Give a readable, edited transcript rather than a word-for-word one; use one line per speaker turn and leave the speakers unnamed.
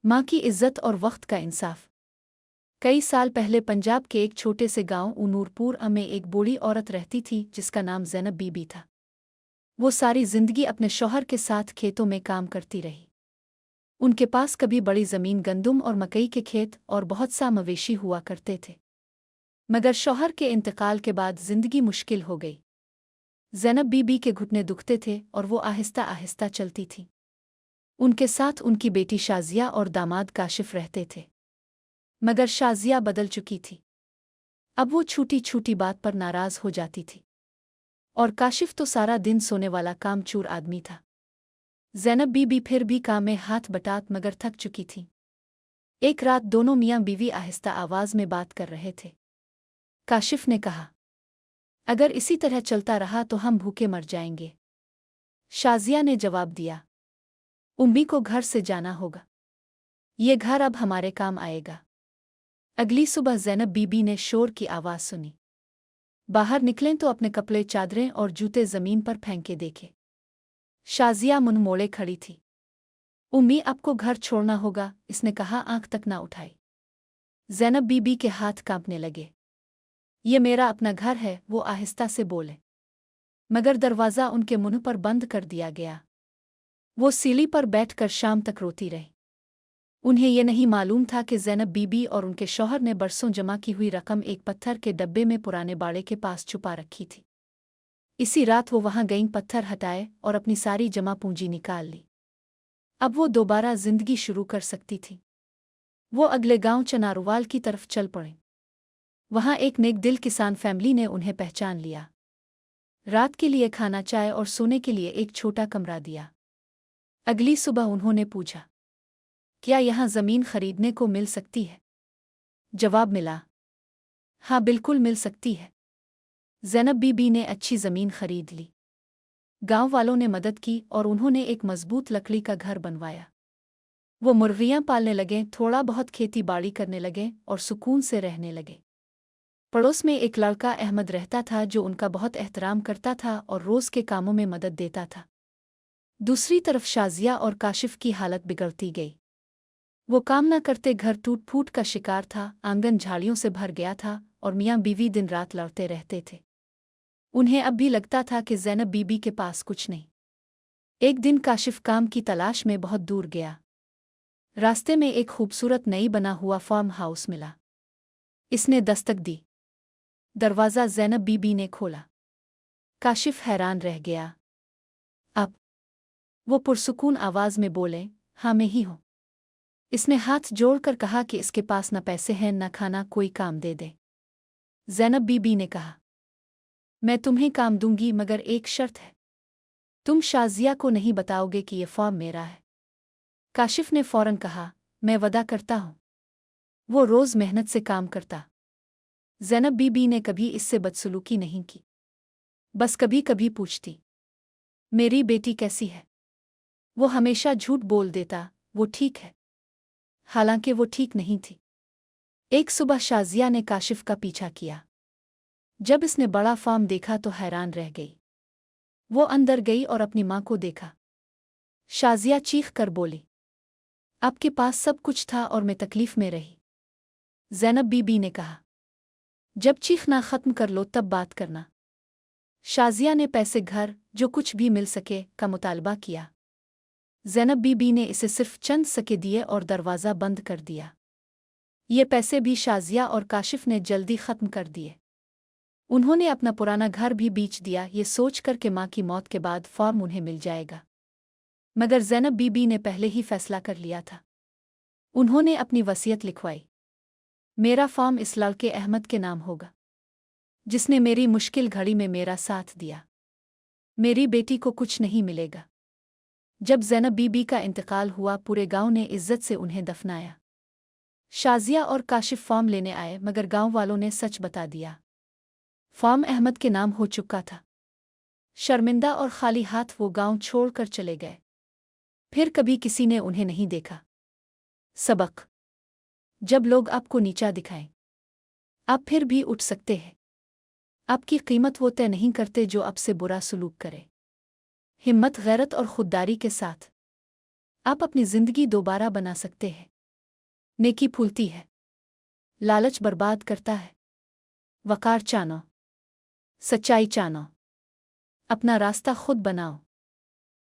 माँ की इज्जत और वक्त का इंसाफ। कई साल पहले पंजाब के एक छोटे से गांव नूरपुर में एक बूढ़ी औरत रहती थी जिसका नाम ज़ैनब बीबी था। वो सारी जिंदगी अपने शौहर के साथ खेतों में काम करती रही। उनके पास कभी बड़ी जमीन, गंदुम और मकई के खेत और बहुत सा मवेशी हुआ करते थे। मगर शौहर के इंतकाल के बाद जिंदगी मुश्किल हो गई। ज़ैनब बीबी के घुटने दुखते थे और वो आहिस्ता आहिस्ता चलती थी। उनके साथ उनकी बेटी शाजिया और दामाद काशिफ रहते थे। मगर शाजिया बदल चुकी थी। अब वो छोटी छोटी बात पर नाराज हो जाती थी। और काशिफ तो सारा दिन सोने वाला कामचोर आदमी था। ज़ैनब बीबी फिर भी काम में हाथ बटात मगर थक चुकी थी। एक रात दोनों मियाँ बीवी आहिस्ता आवाज में बात कर रहे थे। काशिफ ने कहा, अगर इसी तरह चलता रहा तो हम भूखे मर जाएंगे। शाजिया ने जवाब दिया, उम्मी को घर से जाना होगा। ये घर अब हमारे काम आएगा। अगली सुबह ज़ैनब बीबी ने शोर की आवाज़ सुनी। बाहर निकलें तो अपने कपड़े, चादरें और जूते ज़मीन पर फेंके देखे। शाजिया मुंह मोड़े खड़ी थी। उम्मी, आपको घर छोड़ना होगा, इसने कहा, आंख तक ना उठाई। ज़ैनब बीबी के हाथ कांपने लगे। ये मेरा अपना घर है, वो आहिस्ता से बोले। मगर दरवाज़ा उनके मुंह पर बंद कर दिया गया। वो सीढ़ी पर बैठकर शाम तक रोती रही। उन्हें यह नहीं मालूम था कि ज़ैनब बीबी और उनके शौहर ने बरसों जमा की हुई रकम एक पत्थर के डब्बे में पुराने बाड़े के पास छुपा रखी थी। इसी रात वो वहां गईं, पत्थर हटाए और अपनी सारी जमा पूंजी निकाल ली। अब वो दोबारा जिंदगी शुरू कर सकती थी। वो अगले गांव चनारुवाल की तरफ चल पड़े। वहां एक नेक दिल किसान फैमिली ने उन्हें पहचान लिया। रात के लिए खाना, चाय और सोने के लिए एक छोटा कमरा दिया। अगली सुबह उन्होंने पूछा, क्या यहाँ ज़मीन खरीदने को मिल सकती है? जवाब मिला, हाँ बिल्कुल मिल सकती है। ज़ैनब बीबी ने अच्छी ज़मीन खरीद ली। गांव वालों ने मदद की और उन्होंने एक मजबूत लकड़ी का घर बनवाया। वो मुर्गियाँ पालने लगे, थोड़ा बहुत खेती बाड़ी करने लगे और सुकून से रहने लगे। पड़ोस में एक लड़का अहमद रहता था जो उनका बहुत एहतराम करता था और रोज़ के कामों में मदद देता था। दूसरी तरफ शाजिया और काशिफ की हालत बिगड़ती गई। वो काम न करते, घर टूट फूट का शिकार था, आंगन झाड़ियों से भर गया था और मियाँ बीवी दिन रात लड़ते रहते थे। उन्हें अब भी लगता था कि ज़ैनब बीबी के पास कुछ नहीं। एक दिन काशिफ काम की तलाश में बहुत दूर गया। रास्ते में एक खूबसूरत नई बना हुआ फार्म हाउस मिला। इसने दस्तक दी। दरवाज़ा ज़ैनब बीबी ने खोला। काशिफ हैरान रह गया। अब वो पुरसुकून आवाज़ में बोले, हाँ मैं ही हूँ। इसने हाथ जोड़कर कहा कि इसके पास न पैसे हैं न खाना, कोई काम दे दे। ज़ैनब बीबी ने कहा, मैं तुम्हें काम दूंगी मगर एक शर्त है। तुम शाजिया को नहीं बताओगे कि ये फॉर्म मेरा है। काशिफ ने फौरन कहा, मैं वादा करता हूँ। वो रोज़ मेहनत से काम करता। ज़ैनब बीबी ने कभी इससे बदसलूकी नहीं की। बस कभी कभी पूछती, मेरी बेटी कैसी है? वो हमेशा झूठ बोल देता, वो ठीक है। हालांकि वो ठीक नहीं थी। एक सुबह शाजिया ने काशिफ का पीछा किया। जब इसने बड़ा फार्म देखा तो हैरान रह गई। वो अंदर गई और अपनी माँ को देखा। शाजिया चीख कर बोली, आपके पास सब कुछ था और मैं तकलीफ में रही। ज़ैनब बीबी ने कहा, जब चीखना ख़त्म कर लो तब बात करना। शाजिया ने पैसे, घर, जो कुछ भी मिल सके का मुतालबा किया। ज़ैनब बीबी ने इसे सिर्फ चंद सके दिए और दरवाज़ा बंद कर दिया। ये पैसे भी शाजिया और काशिफ ने जल्दी ख़त्म कर दिए। उन्होंने अपना पुराना घर भी बेच दिया, ये सोच कर कि माँ की मौत के बाद फॉर्म उन्हें मिल जाएगा। मगर ज़ैनब बीबी ने पहले ही फैसला कर लिया था। उन्होंने अपनी वसीयत लिखवाई, मेरा फॉर्म इस लड़के अहमद के नाम होगा, जिसने मेरी मुश्किल घड़ी में मेरा साथ दिया। मेरी बेटी को कुछ नहीं मिलेगा। जब ज़ैनब बीबी का इंतकाल हुआ, पूरे गांव ने इज्जत से उन्हें दफनाया। शाजिया और काशिफ फॉर्म लेने आए मगर गांव वालों ने सच बता दिया। फॉर्म अहमद के नाम हो चुका था। शर्मिंदा और खाली हाथ वो गांव छोड़कर चले गए। फिर कभी किसी ने उन्हें नहीं देखा। सबक, जब लोग आपको नीचा दिखाएं, आप फिर भी उठ सकते हैं। आपकी कीमत वो तय नहीं करते जो आपसे बुरा सलूक करे। हिम्मत, गैरत और खुददारी के साथ आप अपनी जिंदगी दोबारा बना सकते हैं। नेकी फूलती है, लालच बर्बाद करता है। वकार चानो, सच्चाई चानो, अपना रास्ता खुद बनाओ।